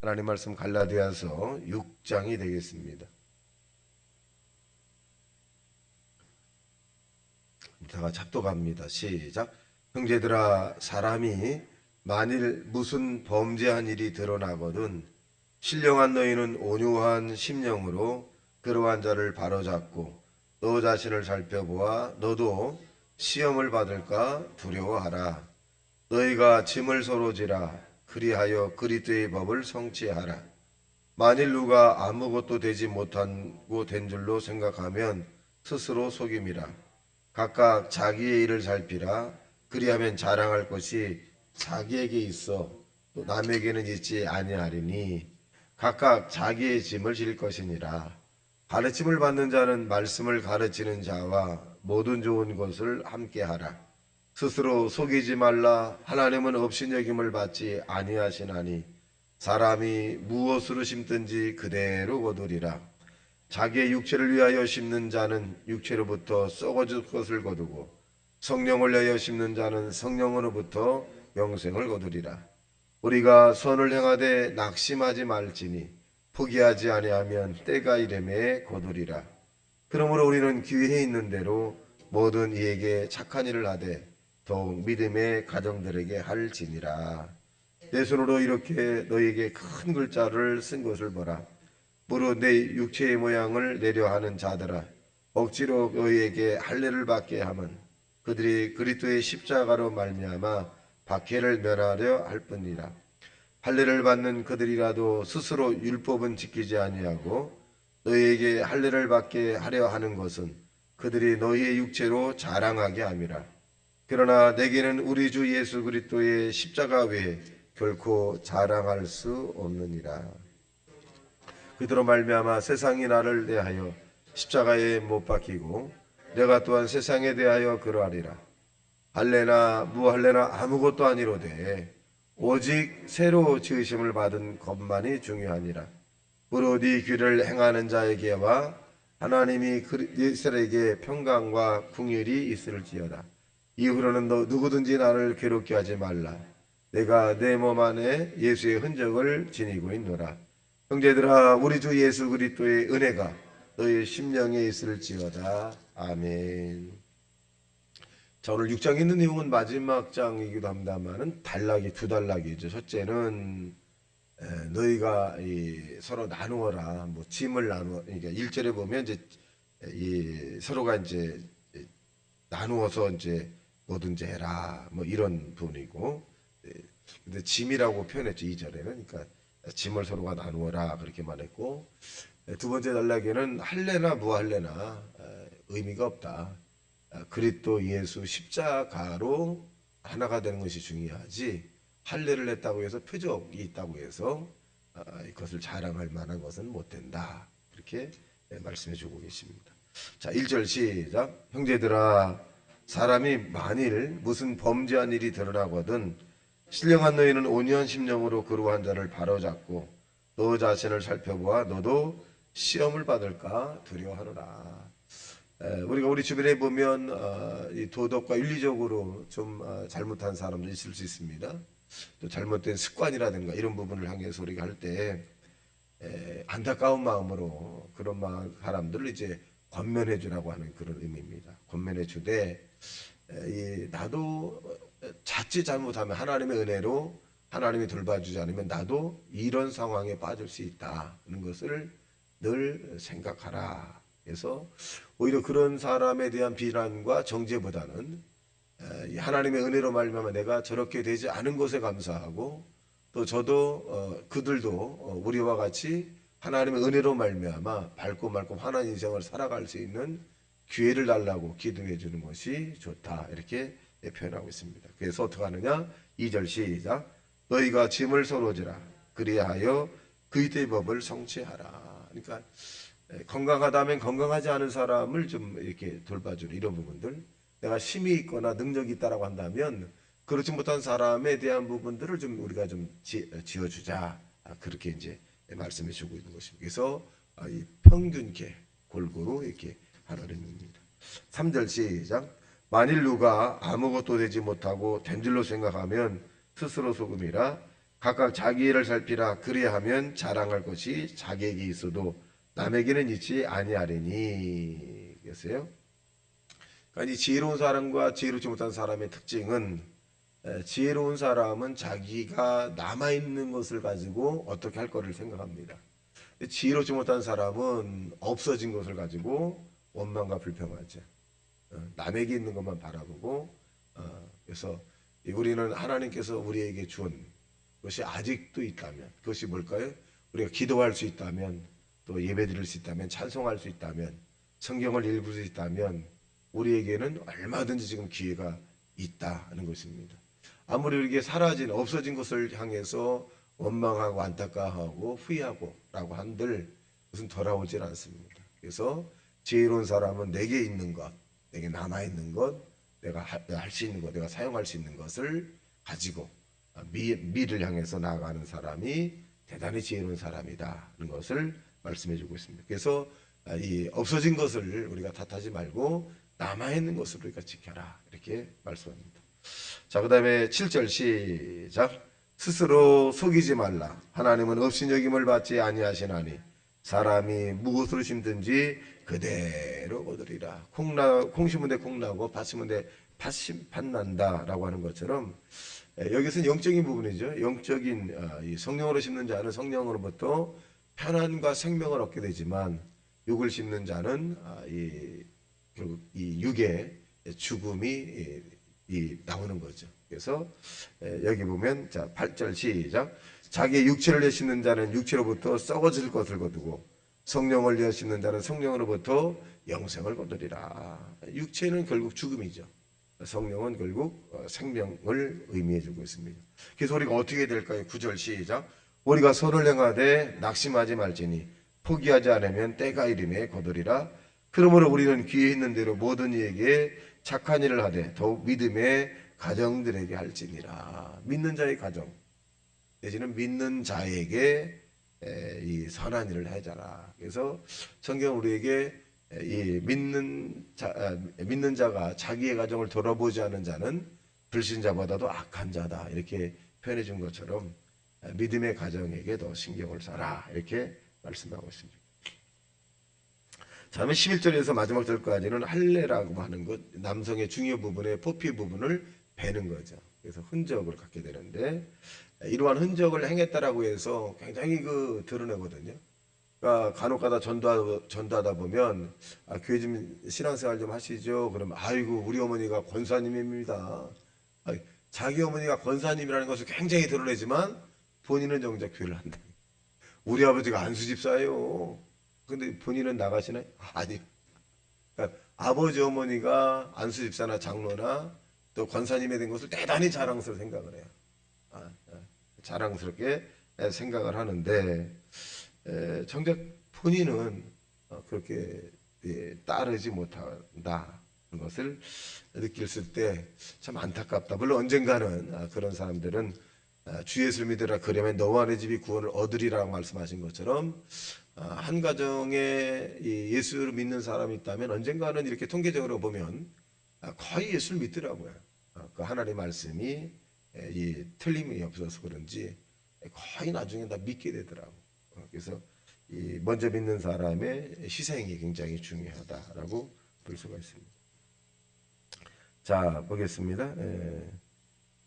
하나님 말씀 갈라디아서 6장이 되겠습니다. 다가 잡독합니다. 시작. 형제들아, 사람이 만일 무슨 범죄한 일이 드러나거든 신령한 너희는 온유한 심령으로 그러한 자를 바로잡고 너 자신을 살펴보아 너도 시험을 받을까 두려워하라. 너희가 짐을 서로 지라. 그리하여 그리스도의 법을 성취하라. 만일 누가 아무것도 되지 못하고 된 줄로 생각하면 스스로 속임이라. 각각 자기의 일을 살피라. 그리하면 자랑할 것이 자기에게 있어 또 남에게는 있지 아니하리니 각각 자기의 짐을 질 것이니라. 가르침을 받는 자는 말씀을 가르치는 자와 모든 좋은 것을 함께하라. 스스로 속이지 말라. 하나님은 업신여김을 받지 아니하시나니 사람이 무엇으로 심든지 그대로 거두리라. 자기의 육체를 위하여 심는 자는 육체로부터 썩어질 것을 거두고 성령을 위하여 심는 자는 성령으로부터 영생을 거두리라. 우리가 선을 행하되 낙심하지 말지니 포기하지 아니하면 때가 이름에 거두리라. 그러므로 우리는 기회에 있는 대로 모든 이에게 착한 일을 하되 더욱 믿음의 가정들에게 할지니라. 내 손으로 이렇게 너희에게 큰 글자를 쓴 것을 보라. 무릇 내 육체의 모양을 내려 하는 자들아, 억지로 너희에게 할례를 받게 하면 그들이 그리스도의 십자가로 말미암아 박해를 면하려 할 뿐이라. 할례를 받는 그들이라도 스스로 율법은 지키지 아니하고 너희에게 할례를 받게 하려 하는 것은 그들이 너희의 육체로 자랑하게 함이라. 그러나 내게는 우리 주 예수 그리스도의 십자가 외에 결코 자랑할 수 없느니라. 그대로 말미암아 세상이 나를 대하여 십자가에 못 박히고 내가 또한 세상에 대하여 그러하리라. 할례나 무할례나 아무것도 아니로되 오직 새로 지으심을 받은 것만이 중요하니라. 무릇 이 귀를 행하는 자에게와 하나님이 이스라엘에게 평강과 궁율이 있을지어다. 이후로는 너 누구든지 나를 괴롭게 하지 말라. 내가 내 몸 안에 예수의 흔적을 지니고 있노라. 형제들아, 우리 주 예수 그리스도의 은혜가 너희 심령에 있을지어다. 아멘. 자, 오늘 6장에 있는 내용은 마지막 장이기도 합니다만은 두 단락이죠. 첫째는 너희가 서로 나누어라. 뭐 짐을 나누어. 그러니까 1절에 보면 이제 서로가 이제 나누어서 이제 뭐든지 해라. 뭐 이런 부분이고. 근데 짐이라고 표현했죠. 2절에는. 그러니까 짐을 서로가 나누어라 그렇게 말했고, 두 번째 단락에는 할례나 무할례나 의미가 없다. 그리스도 예수 십자가로 하나가 되는 것이 중요하지 할례를 했다고 해서 표적이 있다고 해서 이것을 자랑할 만한 것은 못 된다. 그렇게 말씀해 주고 계십니다. 자, 1절 시작. 형제들아, 사람이 만일 무슨 범죄한 일이 드러나거든 신령한 너희는 온유한 심령으로 그러한 자를 바로잡고 너 자신을 살펴보아 너도 시험을 받을까 두려워하노라. 우리가 우리 주변에 보면 이 도덕과 윤리적으로 좀 잘못한 사람도 있을 수 있습니다. 또 잘못된 습관이라든가 이런 부분을 향해서 우리가 할 때 안타까운 마음으로 그런 사람들을 이제 권면해 주라고 하는 그런 의미입니다. 권면해 주되 나도 자칫 잘못하면 하나님의 은혜로 하나님이 돌봐주지 않으면 나도 이런 상황에 빠질 수 있다는 것을 늘 생각하라. 그래서 오히려 그런 사람에 대한 비난과 정죄보다는 하나님의 은혜로 말미암아 내가 저렇게 되지 않은 것에 감사하고 또 저도 그들도 우리와 같이 하나님의 은혜로 말미암아 밝고 맑고 환한 인생을 살아갈 수 있는 기회를 달라고 기도해 주는 것이 좋다. 이렇게 표현하고 있습니다. 그래서 어떻게 하느냐? 2절 시작. 너희가 짐을 서로 지라. 그리하여 그리스도의 법을 성취하라. 그러니까 건강하다면 건강하지 않은 사람을 좀 이렇게 돌봐주는 이런 부분들. 내가 힘이 있거나 능력이 있다라고 한다면 그렇지 못한 사람에 대한 부분들을 좀 우리가 좀 지어주자. 그렇게 이제 말씀해 주고 있는 것입니다. 그래서 이 평균계 골고루 이렇게 하라는 의미입니다. 3절 시작. 만일 누가 아무것도 되지 못하고 된 줄로 생각하면 스스로 속음이라. 각각 자기 일을 살피라. 그리하면 자랑할 것이 자기에게 있어도 남에게는 있지 아니하리니. 그랬어요. 그러니까 이 지혜로운 사람과 지혜롭지 못한 사람의 특징은, 지혜로운 사람은 자기가 남아있는 것을 가지고 어떻게 할 거를 생각합니다. 지혜롭지 못한 사람은 없어진 것을 가지고 원망과 불평하죠. 남에게 있는 것만 바라보고, 그래서 우리는 하나님께서 우리에게 준 것이 아직도 있다면, 그것이 뭘까요? 우리가 기도할 수 있다면, 또 예배드릴 수 있다면, 찬송할 수 있다면, 성경을 읽을 수 있다면 우리에게는 얼마든지 지금 기회가 있다는 것입니다. 아무리 우리에게 사라진 없어진 것을 향해서 원망하고 안타까워하고 후회하고 라고 한들 그것은 돌아오질 않습니다. 그래서 지혜로운 사람은 내게 있는 것, 내게 남아있는 것, 내가 할 수 있는 것, 내가 사용할 수 있는 것을 가지고 미를 향해서 나아가는 사람이 대단히 지혜로운 사람이다는 것을 말씀해 주고 있습니다. 그래서 이 없어진 것을 우리가 탓하지 말고 남아있는 것을 우리가 지켜라, 이렇게 말씀합니다. 자, 그 다음에 7절 시작. 스스로 속이지 말라. 하나님은 업신여김을 받지 아니하시나니 사람이 무엇으로 심든지 그대로 거두리라. 콩 심은 데 콩 나고 팥 심은 데 팥 난다 라고 하는 것처럼, 여기서는 영적인 부분이죠. 영적인 이 성령으로 심는 자는 성령으로부터 편안과 생명을 얻게 되지만, 육을 심는 자는 결국 이 육의 죽음이 나오는 거죠. 그래서 여기 보면, 자 8절 시작. 자기의 육체를 위해 심는 자는 육체로부터 썩어질 것을 거두고 성령을 위해 심는 자는 성령으로부터 영생을 거두리라. 육체는 결국 죽음이죠. 성령은 결국 생명을 의미해 주고 있습니다. 그래서 우리가 어떻게 될까요? 9절 시작. 우리가 선을 행하되 낙심하지 말지니 포기하지 않으면 때가 이름에 거두리라. 그러므로 우리는 귀에 있는 대로 모든 이에게 착한 일을 하되 더욱 믿음의 가정들에게 할지니라. 믿는 자의 가정 내지는 믿는 자에게 이 선한 일을 해자라. 그래서 성경 우리에게 이 믿는 자가 자기의 가정을 돌아보지 않은 자는 불신자보다도 악한 자다, 이렇게 표현해 준 것처럼 믿음의 가정에게 더 신경을 써라, 이렇게 말씀하고 있습니다. 자, 그러면 11절에서 마지막 절까지는 할례라고 하는 것, 남성의 중요 부분의 포피 부분을 베는 거죠. 그래서 흔적을 갖게 되는데, 이러한 흔적을 행했다라고 해서 굉장히 드러내거든요. 그러니까 간혹가다 전도하다 보면, 교회 좀 신앙생활 좀 하시죠. 그러면 아이고 우리 어머니가 권사님입니다. 자기 어머니가 권사님이라는 것을 굉장히 드러내지만 본인은 정작 교회를 한다. 우리 아버지가 안수집사예요. 근데 본인은 나가시나요? 아니. 그러니까 아버지 어머니가 안수집사나 장로나 또 권사님이 된 것을 대단히 자랑스럽게 생각을 해요. 자랑스럽게 생각을 하는데, 정작 본인은 그렇게 따르지 못한다는 것을 느낄 때 참 안타깝다. 물론 언젠가는 그런 사람들은 주 예수를 믿으라 그러면 너와 내 집이 구원을 얻으리라고 말씀하신 것처럼, 한 가정에 예수를 믿는 사람이 있다면 언젠가는 이렇게 통계적으로 보면 거의 예수를 믿더라고요. 그 하나님의 말씀이 틀림이 없어서 그런지 거의 나중에 다 믿게 되더라고. 그래서 먼저 믿는 사람의 희생이 굉장히 중요하다라고 볼 수가 있습니다. 자, 보겠습니다.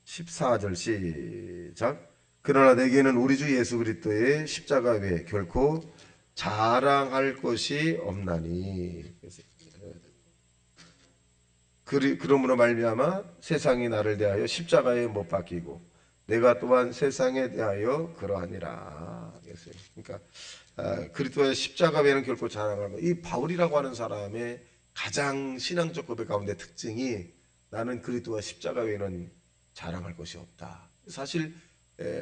14절 시작. 그러나 내게는 우리 주 예수 그리스도의 십자가 외에 결코 자랑할 것이 없나니. 그러므로 말미암아 세상이 나를 대하여 십자가에 못 박히고 내가 또한 세상에 대하여 그러하니라. 그러니까 그리스도의 십자가 외에는 결코 자랑할 것. 이 바울이라고 하는 사람의 가장 신앙적 고백 가운데 특징이, 나는 그리스도와 십자가 외에는 자랑할 것이 없다. 사실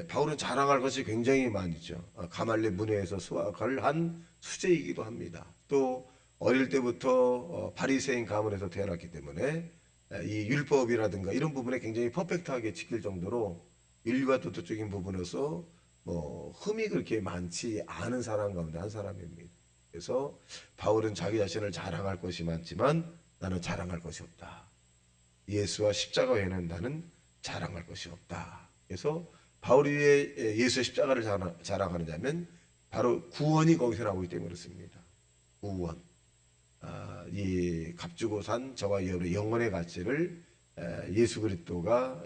바울은 자랑할 것이 굉장히 많죠. 가말레 문회에서 수학을 한 수재이기도 합니다. 또 어릴 때부터 바리새인 가문에서 태어났기 때문에 이 율법이라든가 이런 부분에 굉장히 퍼펙트하게 지킬 정도로 윤리와 도덕적인 부분에서 흠이 그렇게 많지 않은 사람 가운데 한 사람입니다. 그래서 바울은 자기 자신을 자랑할 것이 많지만 나는 자랑할 것이 없다. 예수와 십자가 외에는 나는 자랑할 것이 없다. 그래서 바울이 왜 예수의 십자가를 자랑하느냐면 바로 구원이 거기서 나오기 때문에 그렇습니다. 구원. 이 값주고 산 저와 여러분의 영혼의 가치를 예수 그리스도가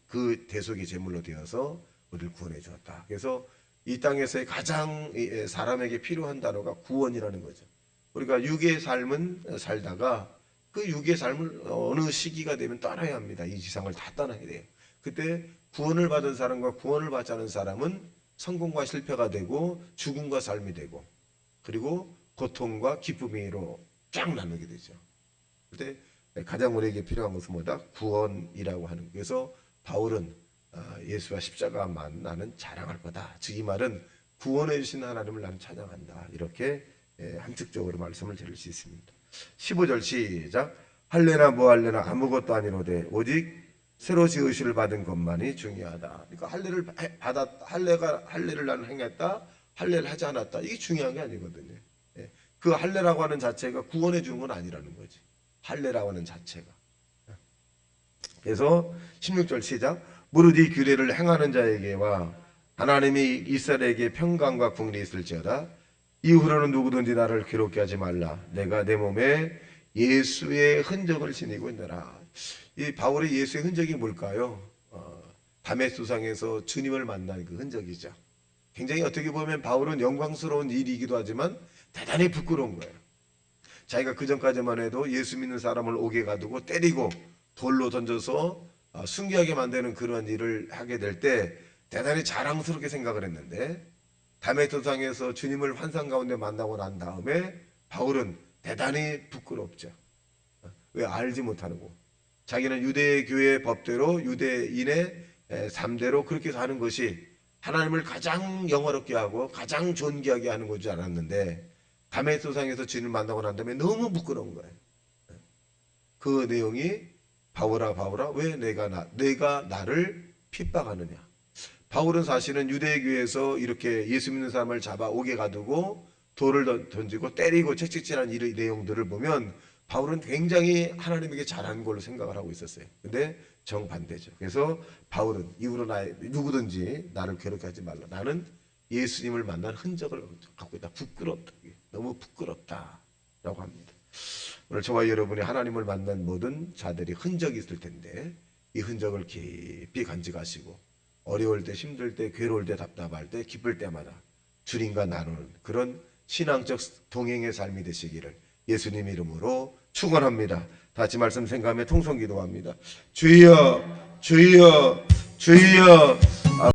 그 대속의 제물로 되어서 우리를 구원해 주었다. 그래서 이 땅에서의 가장 사람에게 필요한 단어가 구원이라는 거죠. 우리가 육의 삶은 살다가 그 육의 삶을 어느 시기가 되면 떠나야 합니다. 이 지상을 다 떠나야 돼요. 그때 구원을 받은 사람과 구원을 받지 않은 사람은 성공과 실패가 되고 죽음과 삶이 되고 그리고 고통과 기쁨으로 쫙 나누게 되죠. 그때 가장 우리에게 필요한 것은 뭐다? 구원이라고 하는 거예요. 그래서 바울은 예수와 십자가만 나는 자랑할 거다. 즉 이 말은 구원해 주신 하나님을 나는 찬양한다. 이렇게 함축적으로 말씀을 드릴 수 있습니다. 15절 시작. 할례나 뭐할례나 아무것도 아니로되 오직 새로 지으심을 받은 것만이 중요하다. 그러니까 할례를 나는 행했다. 할례를 하지 않았다. 이게 중요한 게 아니거든요. 그 할례라고 하는 자체가 구원해 주는 건 아니라는 거지. 할례라고 하는 자체가. 그래서 16절 시작. 무릇 이 규례를 행하는 자에게와 하나님이 이스라엘에게 평강과 국리 있을지어다. 이후로는 누구든지 나를 괴롭게 하지 말라. 내가 내 몸에 예수의 흔적을 지니고 있노라. 이 바울의 예수의 흔적이 뭘까요? 다메섹상에서 주님을 만난 그 흔적이죠. 굉장히 어떻게 보면 바울은 영광스러운 일이기도 하지만 대단히 부끄러운 거예요. 자기가 그 전까지만 해도 예수 믿는 사람을 옥에 가두고 때리고 돌로 던져서 순교하게 만드는 그런 일을 하게 될 때 대단히 자랑스럽게 생각을 했는데 다메섹상에서 주님을 환상 가운데 만나고 난 다음에 바울은 대단히 부끄럽죠. 왜? 알지 못하는 거. 자기는 유대교의 법대로 유대인의 삶대로 그렇게 사는 것이 하나님을 가장 영화롭게 하고 가장 존귀하게 하는 것인 줄 알았는데 다메섹상에서 주님을 만나고 난 다음에 너무 부끄러운 거예요. 그 내용이 바울아 왜 내가 나를 핍박하느냐. 바울은 사실은 유대교에서 이렇게 예수 믿는 사람을 잡아 옥에 가두고 돌을 던지고 때리고 채찍질하는 이 내용들을 보면 바울은 굉장히 하나님에게 잘하는 걸로 생각을 하고 있었어요. 근데 정반대죠. 그래서 바울은 이후로 누구든지 나를 괴롭게 하지 말라. 나는 예수님을 만난 흔적을 갖고 있다. 부끄럽다. 너무 부끄럽다 라고 합니다. 오늘 저와 여러분이 하나님을 만난 모든 자들이 흔적이 있을 텐데 이 흔적을 깊이 간직하시고 어려울 때, 힘들 때, 괴로울 때, 답답할 때, 기쁠 때마다 주님과 나누는 그런 신앙적 동행의 삶이 되시기를 예수님 이름으로 축원합니다. 다시 말씀 생각하며 통성 기도합니다. 주여 주여 주여.